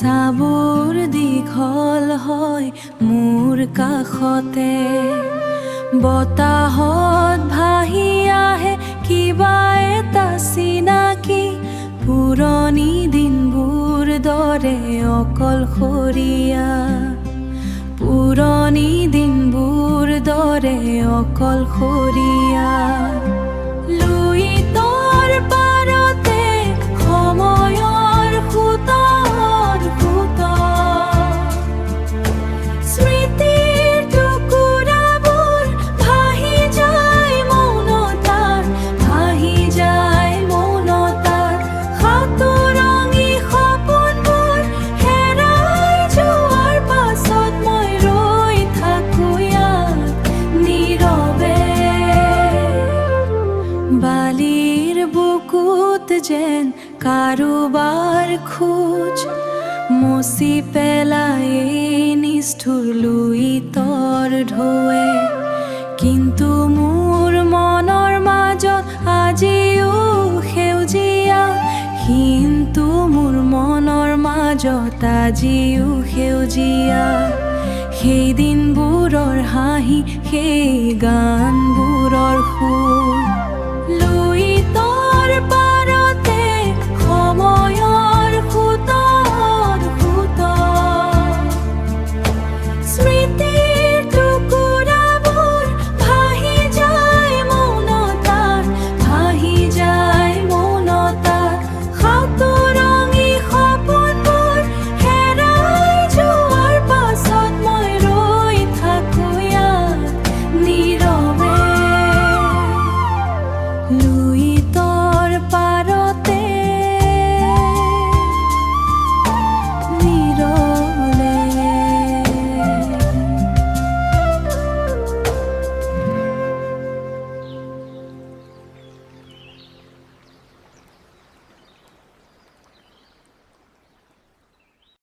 চাবোৰ দীঘল হয় মোৰ কাষতে, বতাহত ভাহি আহে কিবা এটা চিনাকি, পুৰণি দিনবোৰ দৰে অকলশৰীয়া, পুৰণি দিনবোৰ দৰে অকলশৰীয়া। লুইতৰ পাৰতে সময়ৰ সোঁতৰ স্মৃতিৰ টুকুৰাবোৰ ভাহি যায় মৌনতাত, ভাহি যায় মৌনতাত। সাতোৰঙি সপোনবোৰ হেৰাই যোৱাৰ পাছত মই ৰৈ থাকো ইয়াত নীৰৱে, বালিৰ বুকুত যেন কাৰোবাৰ খোজ, মচি পেলাই নিষ্ঠুৰ লুইতৰ ঢৌৱে। কিন্তু মোৰ মনৰ মাজত আজিও সেউজীয়া, কিন্তু মোৰ মনৰ মাজত আজিও সেউজীয়া। সেই দিনবোৰৰ হাঁহি, সেই গানবোৰৰ সুৰ।